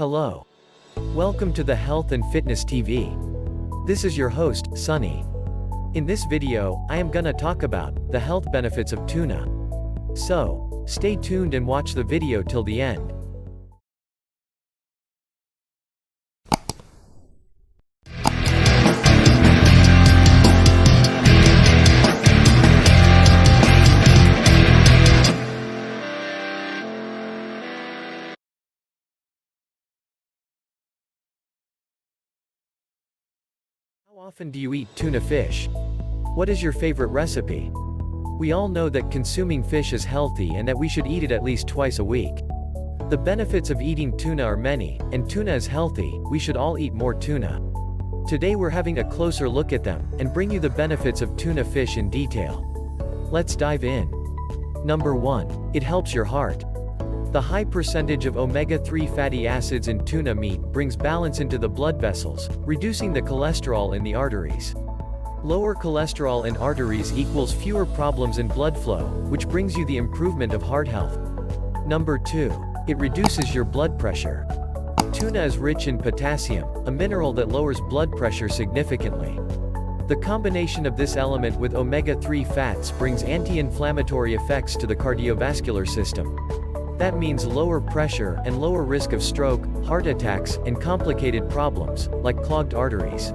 Hello. Welcome to the Health and Fitness TV. This is your host, Sunny. In this video, I am gonna talk about the health benefits of tuna. So, stay tuned and watch the video till the end. How often do you eat tuna fish? What is your favorite recipe? We all know that consuming fish is healthy and that we should eat it at least twice a week. The benefits of eating tuna are many, and tuna is healthy. We should all eat more tuna. Today we're having a closer look at them, and bring you the benefits of tuna fish in detail. Let's dive in. Number 1. It helps your heart. The high percentage of omega-3 fatty acids in tuna meat brings balance into the blood vessels, reducing the cholesterol in the arteries. Lower cholesterol in arteries equals fewer problems in blood flow, which brings you the improvement of heart health. Number 2. It reduces your blood pressure. Tuna is rich in potassium, a mineral that lowers blood pressure significantly. The combination of this element with omega-3 fats brings anti-inflammatory effects to the cardiovascular system. That means lower pressure and lower risk of stroke, heart attacks, and complicated problems, like clogged arteries.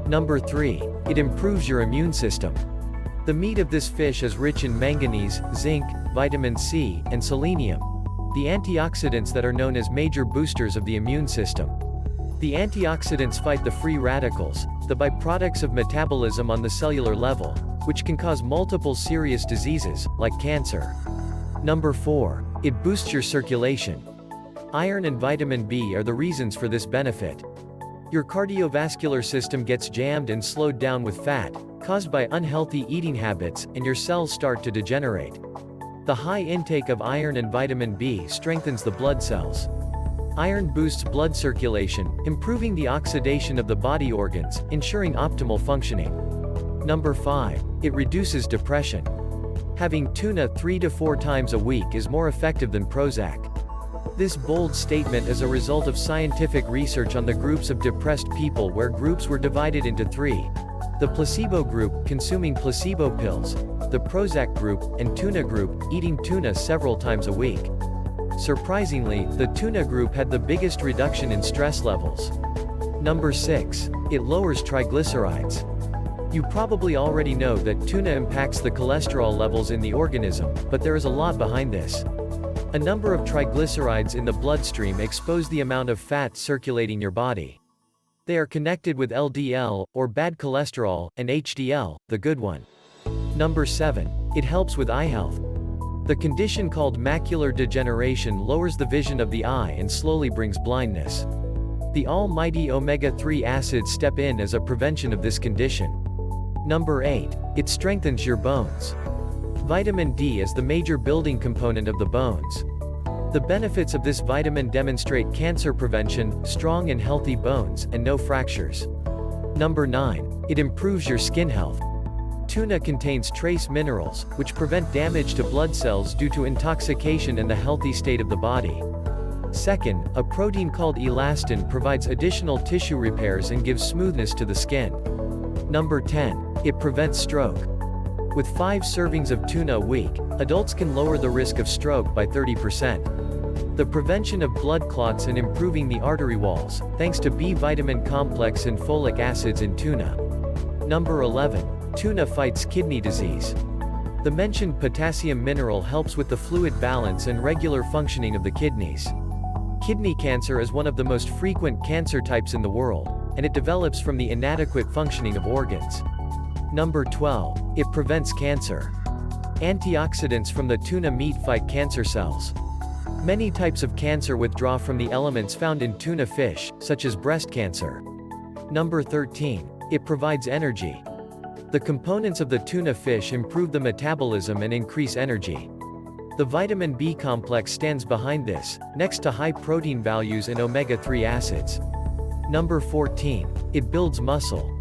Number 3. It improves your immune system. The meat of this fish is rich in manganese, zinc, vitamin C, and selenium, the antioxidants that are known as major boosters of the immune system. The antioxidants fight the free radicals, the byproducts of metabolism on the cellular level, which can cause multiple serious diseases, like cancer. Number 4. It boosts your circulation. Iron and vitamin B are the reasons for this benefit. Your cardiovascular system gets jammed and slowed down with fat, caused by unhealthy eating habits, and your cells start to degenerate. The high intake of iron and vitamin B strengthens the blood cells. Iron boosts blood circulation, improving the oxidation of the body organs, ensuring optimal functioning. Number 5. It reduces depression. Having tuna 3 to 4 times a week is more effective than Prozac. This bold statement is a result of scientific research on the groups of depressed people, where groups were divided into 3. The placebo group, consuming placebo pills, the Prozac group, and tuna group, eating tuna several times a week. Surprisingly, the tuna group had the biggest reduction in stress levels. Number 6. It lowers triglycerides. You probably already know that tuna impacts the cholesterol levels in the organism, but there is a lot behind this. A number of triglycerides in the bloodstream expose the amount of fat circulating your body. They are connected with LDL, or bad cholesterol, and HDL, the good one. Number 7. It helps with eye health. The condition called macular degeneration lowers the vision of the eye and slowly brings blindness. The almighty omega-3 acids step in as a prevention of this condition. Number 8. It strengthens your bones. Vitamin D is the major building component of the bones. The benefits of this vitamin demonstrate cancer prevention, strong and healthy bones, and no fractures. Number 9. It improves your skin health. Tuna contains trace minerals, which prevent damage to blood cells due to intoxication and the healthy state of the body. Second, a protein called elastin provides additional tissue repairs and gives smoothness to the skin. Number 10. It prevents stroke. With 5 servings of tuna a week, adults can lower the risk of stroke by 30%. The prevention of blood clots and improving the artery walls, thanks to B vitamin complex and folic acids in tuna. Number 11. Tuna fights kidney disease. The mentioned potassium mineral helps with the fluid balance and regular functioning of the kidneys. Kidney cancer is one of the most frequent cancer types in the world, and it develops from the inadequate functioning of organs. Number 12. It prevents cancer. Antioxidants from the tuna meat fight cancer cells. Many types of cancer withdraw from the elements found in tuna fish, such as breast cancer. Number 13. It provides energy. The components of the tuna fish improve the metabolism and increase energy. The vitamin B complex stands behind this, next to high protein values and omega-3 acids. Number 14. It builds muscle.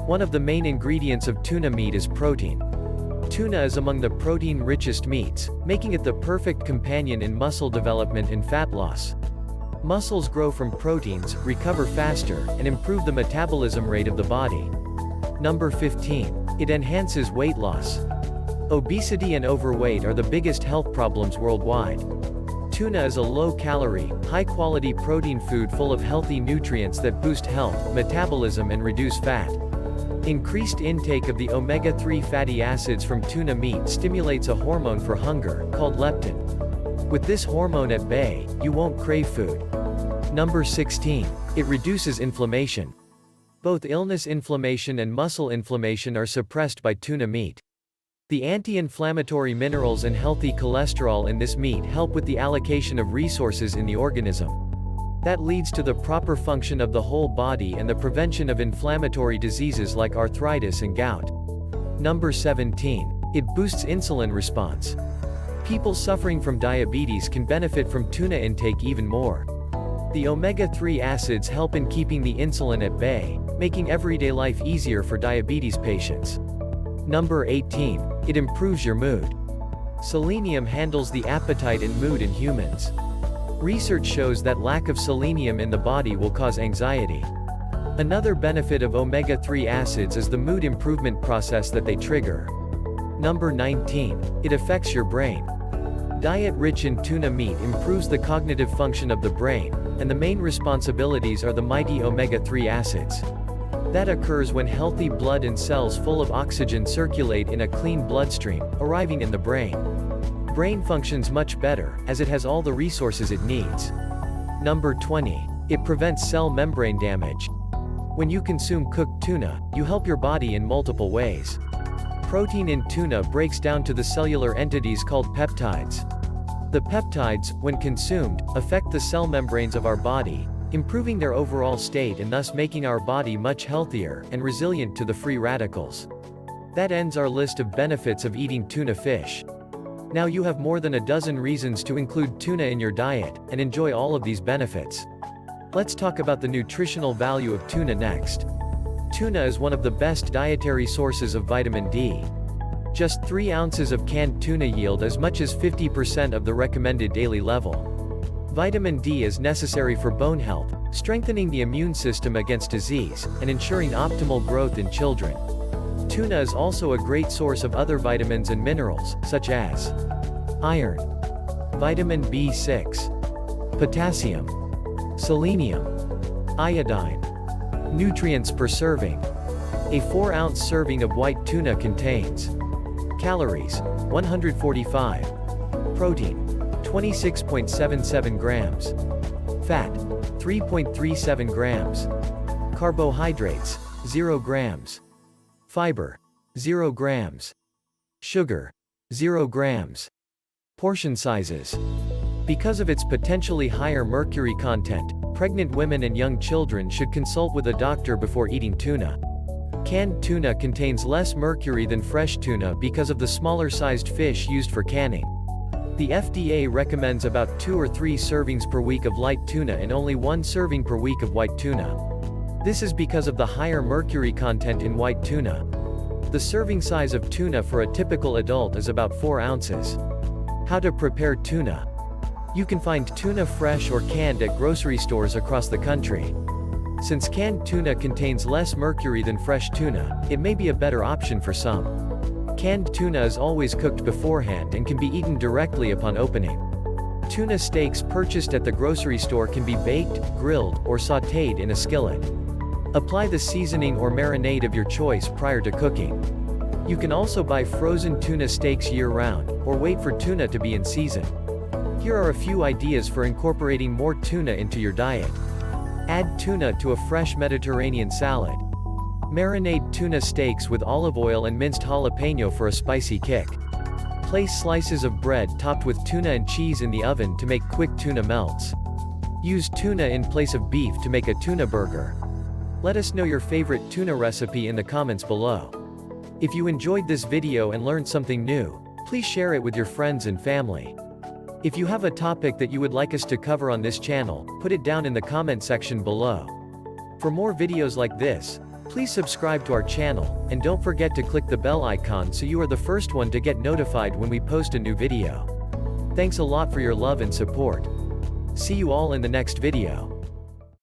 One of the main ingredients of tuna meat is protein. Tuna is among the protein-richest meats, making it the perfect companion in muscle development and fat loss. Muscles grow from proteins, recover faster, and improve the metabolism rate of the body. Number 15. It enhances weight loss. Obesity and overweight are the biggest health problems worldwide. Tuna is a low-calorie, high-quality protein food full of healthy nutrients that boost health, metabolism and reduce fat. Increased intake of the omega-3 fatty acids from tuna meat stimulates a hormone for hunger, called leptin. With this hormone at bay, you won't crave food. Number 16. It reduces inflammation. Both illness inflammation and muscle inflammation are suppressed by tuna meat. The anti-inflammatory minerals and healthy cholesterol in this meat help with the allocation of resources in the organism. That leads to the proper function of the whole body and the prevention of inflammatory diseases like arthritis and gout. Number 17. It boosts insulin response. People suffering from diabetes can benefit from tuna intake even more. The omega-3 acids help in keeping the insulin at bay, making everyday life easier for diabetes patients. Number 18. It improves your mood. Selenium handles the appetite and mood in humans. Research shows that lack of selenium in the body will cause anxiety. Another benefit of omega-3 acids is the mood improvement process that they trigger. Number 19. It affects your brain. Diet rich in tuna meat improves the cognitive function of the brain, and the main responsibilities are the mighty omega-3 acids. That occurs when healthy blood and cells full of oxygen circulate in a clean bloodstream, arriving in the brain. Brain functions much better, as it has all the resources it needs. Number 20. It prevents cell membrane damage. When you consume cooked tuna, you help your body in multiple ways. Protein in tuna breaks down to the cellular entities called peptides. The peptides, when consumed, affect the cell membranes of our body, improving their overall state and thus making our body much healthier and resilient to the free radicals. That ends our list of benefits of eating tuna fish. Now you have more than a dozen reasons to include tuna in your diet, and enjoy all of these benefits. Let's talk about the nutritional value of tuna next. Tuna is one of the best dietary sources of vitamin D. Just 3 ounces of canned tuna yield as much as 50% of the recommended daily level. Vitamin D is necessary for bone health, strengthening the immune system against disease, and ensuring optimal growth in children. Tuna is also a great source of other vitamins and minerals, such as iron, vitamin B6, potassium, selenium, iodine. Nutrients per serving. A 4-ounce serving of white tuna contains calories, 145, protein, 26.77 grams, fat, 3.37 grams, carbohydrates, 0 grams, fiber, 0 grams, sugar, 0 grams. Portion sizes. Because of its potentially higher mercury content, pregnant women and young children should consult with a doctor before eating tuna. Canned tuna contains less mercury than fresh tuna because of the smaller-sized fish used for canning. The FDA recommends about 2 or 3 servings per week of light tuna and only 1 serving per week of white tuna. This is because of the higher mercury content in white tuna. The serving size of tuna for a typical adult is about 4 ounces. How to prepare tuna. You can find tuna fresh or canned at grocery stores across the country. Since canned tuna contains less mercury than fresh tuna, it may be a better option for some. Canned tuna is always cooked beforehand and can be eaten directly upon opening. Tuna steaks purchased at the grocery store can be baked, grilled, or sautéed in a skillet. Apply the seasoning or marinade of your choice prior to cooking. You can also buy frozen tuna steaks year-round, or wait for tuna to be in season. Here are a few ideas for incorporating more tuna into your diet. Add tuna to a fresh Mediterranean salad. Marinate tuna steaks with olive oil and minced jalapeno for a spicy kick. Place slices of bread topped with tuna and cheese in the oven to make quick tuna melts. Use tuna in place of beef to make a tuna burger. Let us know your favorite tuna recipe in the comments below. If you enjoyed this video and learned something new, please share it with your friends and family. If you have a topic that you would like us to cover on this channel, put it down in the comment section below. For more videos like this, please subscribe to our channel, and don't forget to click the bell icon so you are the first one to get notified when we post a new video. Thanks a lot for your love and support. See you all in the next video.